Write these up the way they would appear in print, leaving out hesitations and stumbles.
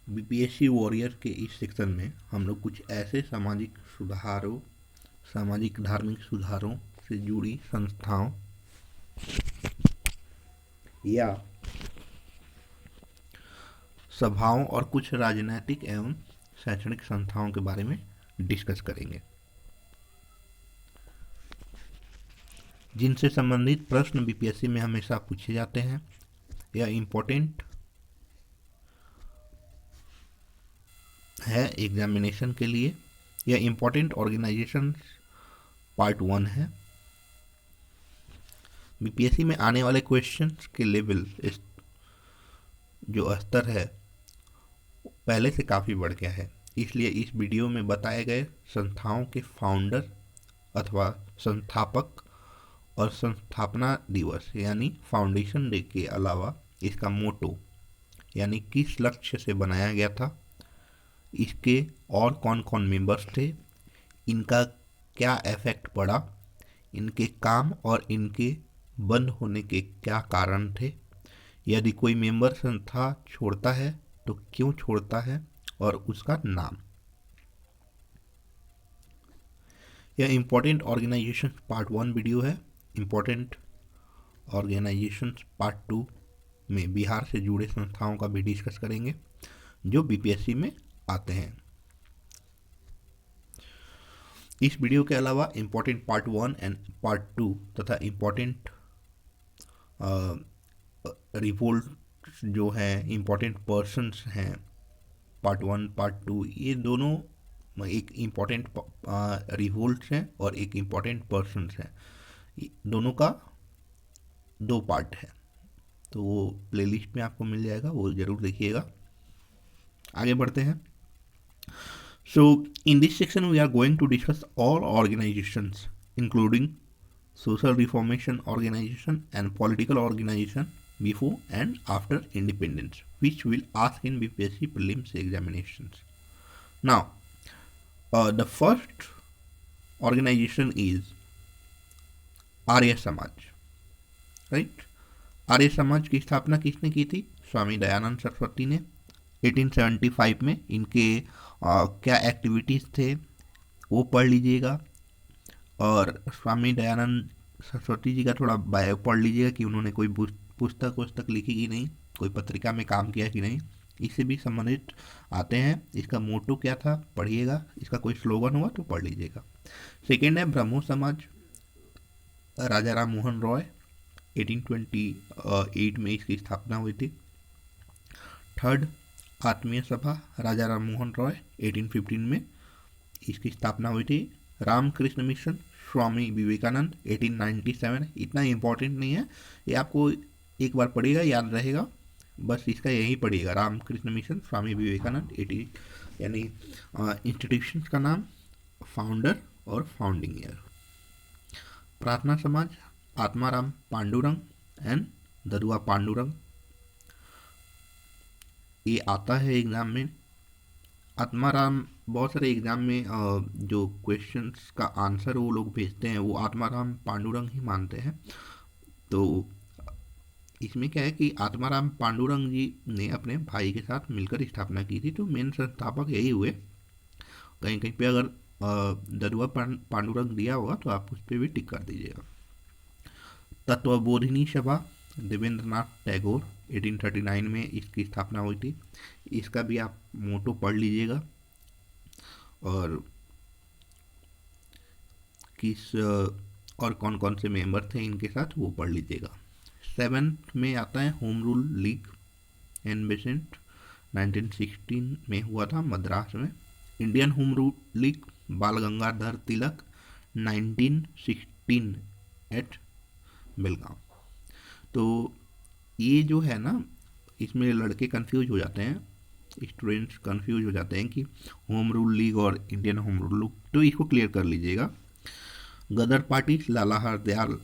BPSC warrior के इस section में हम लोग कुछ ऐसे सामाजिक धार्मिक सुधारों से जुड़ी संस्थाओं या सभाओं और कुछ राजनीतिक एवं शैक्षणिक संस्थाओं के बारे में डिस्कस करेंगे, जिनसे संबंधित प्रश्न बीपीएससी में हमेशा पूछे जाते हैं या इम्पोर्टेंट है एग्जामिनेशन के लिए, या इम्पोर्टेंट ऑर्गेनाइजेशन पार्ट 1 है। बीपीएससी में आने वाले क्वेश्चंस के लेवल जो स्तर है पहले से काफ़ी बढ़ गया है, इसलिए इस वीडियो में बताए गए संस्थाओं के फाउंडर अथवा संस्थापक और संस्थापना दिवस यानी फाउंडेशन डे के अलावा इसका मोटो यानी किस लक्ष्य से बनाया गया था, इसके और कौन कौन मेंबर्स थे, इनका क्या इफेक्ट पड़ा, इनके काम और इनके बंद होने के क्या कारण थे, यदि कोई मेंबर संस्था छोड़ता है तो क्यों छोड़ता है, और उसका नाम। यह इम्पोर्टेंट ऑर्गेनाइजेशन पार्ट 1 वीडियो है। इम्पोर्टेंट ऑर्गेनाइजेशन पार्ट 2 में बिहार से जुड़े संस्थाओं का भी डिस्कस करेंगे जो बीपीएससी में आते हैं। इस वीडियो के अलावा इम्पोर्टेंट पार्ट 1 एंड पार्ट 2 तथा इम्पोर्टेंट रिपोर्ट जो हैं, इम्पोर्टेंट पर्सन्स हैं, पार्ट 1 पार्ट 2, ये दोनों एक इम्पोर्टेंट रिवोल्ट्स हैं और एक इम्पोर्टेंट पर्सन्स हैं। दोनों का 2 पार्ट है, तो वो प्लेलिस्ट में आपको मिल जाएगा, वो ज़रूर देखिएगा। आगे बढ़ते हैं। So in this section we are going to discuss all organizations including social reformation organization and political organization before and after independence, which will ask in BPSC prelims examinations. Now the first organization is Arya Samaj, right. Arya Samaj की स्थापना किसने की थी? स्वामी दयानंद सरस्वती ने 1875 में। इनके क्या activities थे वो पढ़ लीजिएगा, और स्वामी दयानंद सरस्वती जी का थोड़ा बायो पढ़ लीजिएगा कि उन्होंने कोई पुस्तक लिखी कि नहीं, कोई पत्रिका में काम किया कि नहीं, इससे भी संबंधित आते हैं। इसका मोटो क्या था पढ़िएगा, इसका कोई स्लोगन हुआ तो पढ़ लीजिएगा। सेकेंड है ब्रह्मो समाज, राजा राम मोहन रॉय, 1828 में इसकी स्थापना हुई थी। थर्ड आत्मीय सभा, राजा राम मोहन रॉय, 1815 में इसकी स्थापना हुई थी। रामकृष्ण मिशन, स्वामी विवेकानंद, 1897। इतना इम्पोर्टेंट नहीं है, ये आपको एक बार पढ़िएगा याद रहेगा, बस इसका यही पढ़िएगा, रामकृष्ण मिशन, स्वामी विवेकानंद, 80, यानी इंस्टीट्यूशन का नाम, फाउंडर और फाउंडिंग ईयर। प्रार्थना समाज, आत्माराम पांडुरंग एंड दरुआ पांडुरंग, ये आता है एग्ज़ाम में। आत्माराम बहुत सारे एग्ज़ाम में जो क्वेश्चंस का आंसर वो लोग भेजते हैं वो आत्माराम पांडुरंग ही मानते हैं। तो इसमें क्या है कि आत्माराम पांडुरंग जी ने अपने भाई के साथ मिलकर स्थापना की थी, तो मेन संस्थापक यही हुए। कहीं कहीं पे अगर दरुआ पांडुरंग दिया होगा तो आप उस पर भी टिक कर दीजिएगा। तत्वबोधिनी सभा, देवेंद्रनाथ टैगोर, 1839 में इसकी स्थापना हुई थी। इसका भी आप मोटो पढ़ लीजिएगा, और किस और कौन कौन से मेंबर थे इनके साथ वो पढ़ लीजिएगा। 7th में आता है home rule league and Besant, 1916 में हुआ था मद्रास में। इंडियन होम रूल लीग, बाल गंगाधर तिलक, 1916 एट बेलगांव। तो ये जो है ना, इसमें लड़के कंफ्यूज हो जाते हैं, स्टूडेंट्स कंफ्यूज हो जाते हैं कि होम रूल लीग और इंडियन होम रूल लीग, तो इसको क्लियर कर लीजिएगा। गदर पार्टी, लाला हरदयाल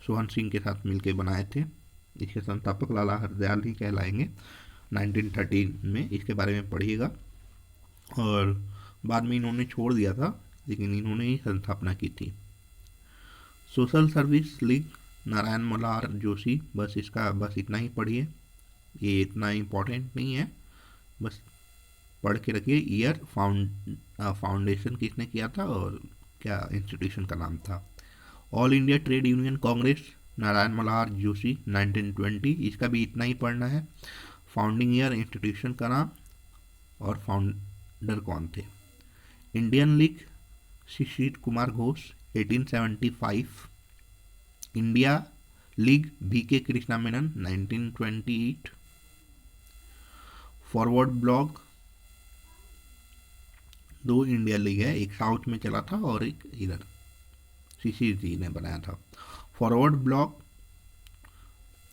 सोहन सिंह के साथ मिलकर बनाए थे, इसके संस्थापक लाला हरदयाल ही कहलाएंगे। 1913 में इसके बारे में पढ़िएगा, और बाद में इन्होंने छोड़ दिया था, लेकिन इन्होंने ही संस्थापना की थी। Social service league, Narayan Malhar Joshi, बस इतना ही पढ़िए। ये इतना इम्पोर्टेंट नहीं है, बस पढ़ के रखिए। ईयर, फाउंडेशन किसने किया था और क्या इंस्टीट्यूशन का नाम था। All India trade union Congress, Narayan Malhar Joshi, 1920, इसका भी इतना ही पढ़ना है। फाउंडिंग ईयर, इंस्टीट्यूशन का नाम और फाउंडर कौन थे। Indian league, Shishir Kumar Ghosh, 1875। India league, BK Krishna Menon, 1928। Forward bloc, दो इंडिया लीग है, एक साउथ में चला था और एक इधर शिशिर जी ने बनाया था। फॉरवर्ड ब्लॉक,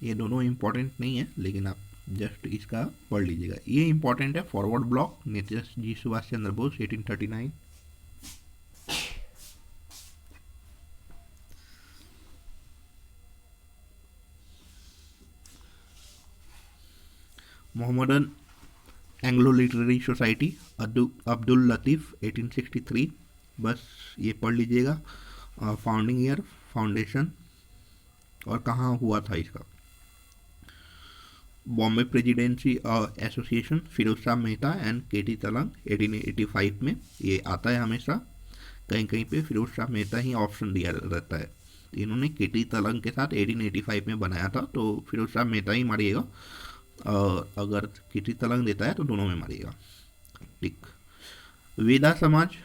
ये दोनों इम्पोर्टेंट नहीं है, लेकिन आप जस्ट इसका पढ़ लीजिएगा। ये इम्पोर्टेंट है, forward bloc, Netaji Subhash Chandra Bose, 1839। Mohammedan Anglo literary society, Abdul Latif, 1863, बस ये पढ़ लीजिएगा। फाउंडिंग ईयर, फाउंडेशन और कहाँ हुआ था इसका। Bombay presidency association, Firoz Shah Mehta and KT Telang, 1885 में, ये आता है हमेशा, कहीं कहीं पे फिरोज शाह मेहता ही ऑप्शन दिया रहता है। इन्होंने केटी तलंग के साथ 1885 में बनाया था, तो फिरोज शाह मेहता ही मारिएगा, और अगर केटी तलंग देता है तो दोनों में मारिएगा। ठीक। वेदा समाज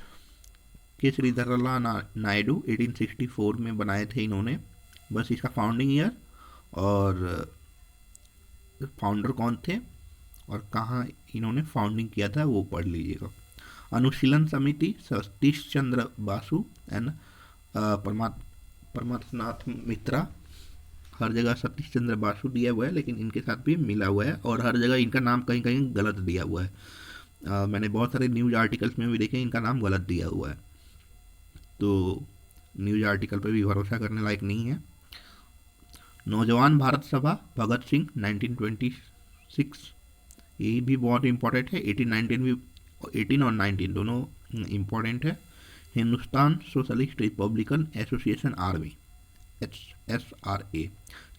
के श्रीधरलाल नायडू, 1864 में बनाए थे इन्होंने, बस इसका फाउंडिंग ईयर और फाउंडर कौन थे और कहाँ इन्होंने फाउंडिंग किया था वो पढ़ लीजिएगा। अनुशीलन समिति, सतीश चंद्र बासु एंड परमात्मनाथ मित्रा, हर जगह सतीश चंद्र बासु दिया हुआ है, लेकिन इनके साथ भी मिला हुआ है, और हर जगह इनका नाम कहीं कहीं गलत दिया हुआ है। मैंने बहुत सारे न्यूज़ आर्टिकल्स में भी देखे इनका नाम गलत दिया हुआ है, तो न्यूज़ आर्टिकल पे भी भरोसा करने लायक नहीं है। नौजवान भारत सभा, भगत सिंह, 1926, ये भी बहुत इंपॉर्टेंट है। 1819 भी, 18 और 19 दोनों इम्पोर्टेंट है। Hindustan socialist republican association army, SRA,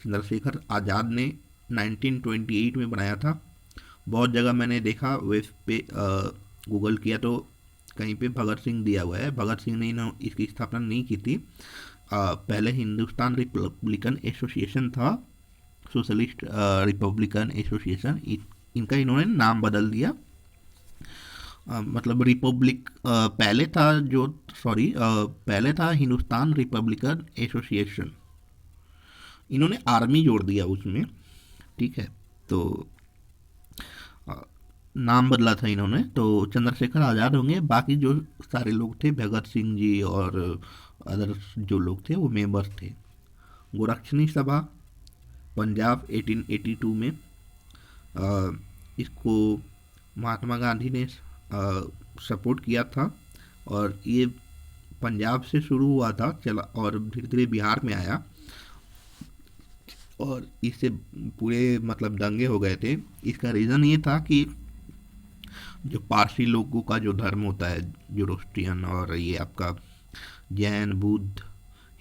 Chandrashekhar Azad ने 1928 में बनाया था। बहुत जगह मैंने देखा वेब पे, गूगल किया तो कहीं पे भगत सिंह दिया हुआ है। भगत सिंह ने इसकी स्थापना नहीं की थी। पहले हिंदुस्तान रिपब्लिकन एसोसिएशन था, सोशलिस्ट रिपब्लिकन एसोसिएशन, इनका इन्होंने नाम बदल दिया। मतलब रिपब्लिक पहले था जो, सॉरी, पहले था हिंदुस्तान रिपब्लिकन एसोसिएशन, इन्होंने आर्मी जोड़ दिया उसमें। ठीक है, तो नाम बदला था इन्होंने। तो चंद्रशेखर आज़ाद होंगे, बाकी जो सारे लोग थे, भगत सिंह जी और अदर जो लोग थे वो मेंबर्स थे। गोरक्षणी सभा, पंजाब, 1882 में, इसको महात्मा गांधी ने सपोर्ट किया था, और ये पंजाब से शुरू हुआ था, चला और धीरे धीरे बिहार में आया, और इससे पूरे मतलब दंगे हो गए थे। इसका रीज़न ये था कि जो पारसी लोगों का जो धर्म होता है, जोरोस्ट्रियन और ये आपका जैन, बुद्ध,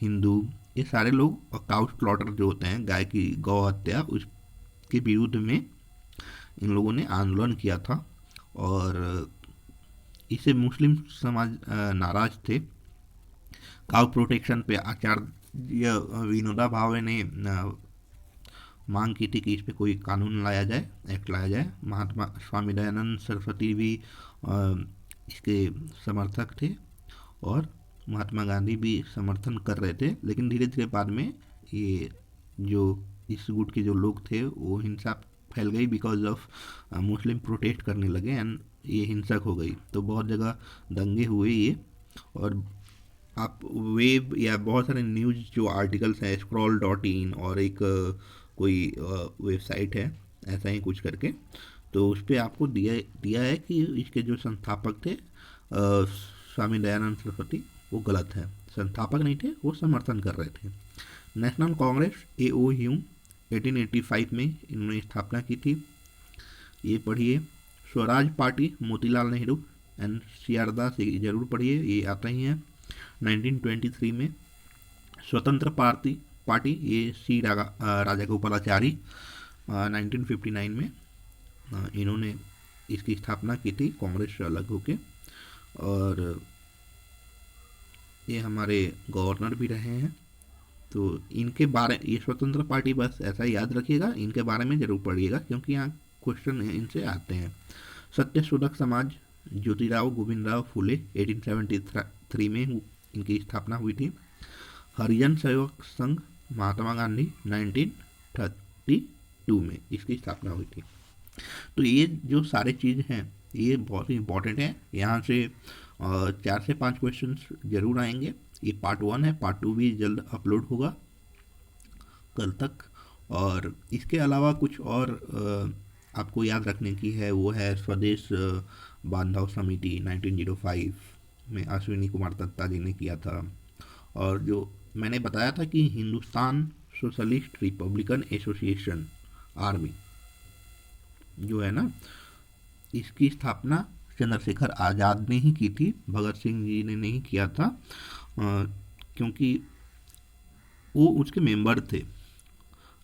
हिंदू, ये सारे लोग काउ स्लॉटर जो होते हैं, गाय की गौ हत्या, उसके विरुद्ध में इन लोगों ने आंदोलन किया था, और इससे मुस्लिम समाज नाराज थे। काउ प्रोटेक्शन पे आचार्य विनोबा भावे ने मांग की थी कि इस पे कोई कानून लाया जाए, एक्ट लाया जाए। महात्मा स्वामी दयानंद सरस्वती भी इसके समर्थक थे, और महात्मा गांधी भी समर्थन कर रहे थे, लेकिन धीरे धीरे बाद में ये जो इस गुट के जो लोग थे वो हिंसा फैल गई, बिकॉज ऑफ मुस्लिम प्रोटेस्ट करने लगे एंड ये हिंसक हो गई, तो बहुत जगह दंगे हुए ये। और आप वेब या बहुत सारे न्यूज़ जो आर्टिकल्स हैं, scroll.in और एक कोई वेबसाइट है ऐसा ही कुछ करके, तो उस पर आपको दिया है कि इसके जो संस्थापक थे स्वामी दयानंद सरस्वती, वो गलत है, संस्थापक नहीं थे, वो समर्थन कर रहे थे। नेशनल कांग्रेस, AOU, 1885 में इन्होंने स्थापना की थी, ये पढ़िए। स्वराज पार्टी, मोतीलाल नेहरू एंड सीआरदास, ये जरूर पढ़िए, ये आता ही है। 1923 में स्वतंत्र पार्टी, ये राजा गोपालाचारी, 1959 में इन्होंने इसकी स्थापना की थी कांग्रेस से अलग होके, और ये हमारे गवर्नर भी रहे हैं। तो इनके बारे, ये स्वतंत्र पार्टी, बस ऐसा याद रखिएगा, इनके बारे में जरूर पढ़िएगा क्योंकि यहाँ क्वेश्चन इनसे आते हैं। सत्यशोधक समाज ज्योतिराव गोविंदराव फुले 1873 में इनकी स्थापना हुई थी। हरिजन सेवक संघ महात्मा गांधी 1932 में इसकी स्थापना हुई थी। तो ये जो सारे चीज़ हैं ये बहुत ही इम्पोर्टेंट है। यहाँ से 4 से 5 क्वेश्चन जरूर आएंगे। ये पार्ट 1 है, पार्ट 2 भी जल्द अपलोड होगा कल तक। और इसके अलावा कुछ और आपको याद रखने की है, वो है स्वदेश बांधव समिति 1905 में अश्विनी कुमार दत्ता जी ने किया था। और जो मैंने बताया था कि Hindustan socialist republican association army जो है ना, इसकी स्थापना चंद्रशेखर आज़ाद ने ही की थी, भगत सिंह जी ने नहीं किया था, क्योंकि वो उसके मेंबर थे।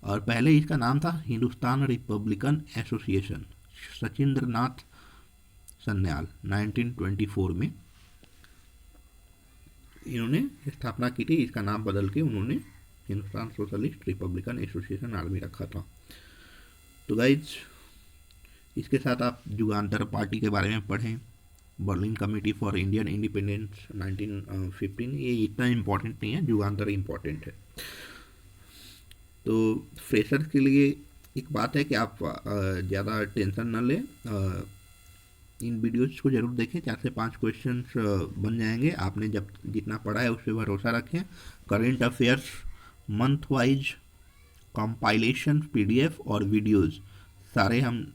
और पहले इसका नाम था हिंदुस्तान रिपब्लिकन एसोसिएशन। सचिंद्र नाथ सन्याल 1924 में इन्होंने स्थापना की थी। इसका नाम बदल के उन्होंने Hindustan socialist republican association army रखा था। तो गाइज, इसके साथ आप जुगांतर पार्टी के बारे में पढ़ें, Berlin committee for Indian independence 1915, ये इतना इम्पोर्टेंट नहीं है, जुगांतर इम्पोर्टेंट है। तो फ्रेशर्स के लिए एक बात है कि आप ज़्यादा टेंशन न लें, इन वीडियोज़ को जरूर देखें। 4 से 5 क्वेश्चंस बन जाएंगे। आपने जब जितना पढ़ा है उस पर भरोसा रखें। Current affairs month wise compilation PDF और वीडियोज़ सारे हम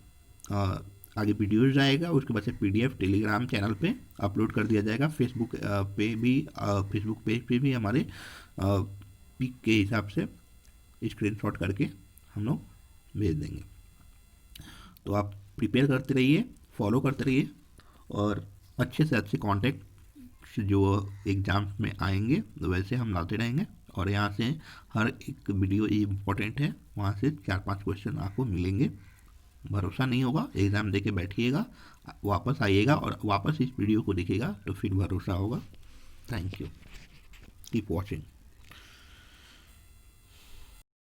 आगे वीडियोज़ आएगा, उसके बाद से PDF टेलीग्राम चैनल पे अपलोड कर दिया जाएगा। फेसबुक पेज पे भी हमारे पिक के हिसाब से स्क्रीनशॉट करके हम लोग भेज देंगे। तो आप प्रिपेयर करते रहिए, फॉलो करते रहिए, और अच्छे से अच्छे कॉन्टेक्ट जो एग्ज़ाम्स में आएंगे तो वैसे हम लाते रहेंगे। और यहाँ से हर एक वीडियो इम्पोर्टेंट है, वहाँ से 4-5 क्वेश्चन आपको मिलेंगे। भरोसा नहीं होगा, एग्ज़ाम दे के बैठिएगा, वापस आइएगा और वापस इस वीडियो को देखिएगा तो फिर भरोसा होगा। Thank you, keep watching.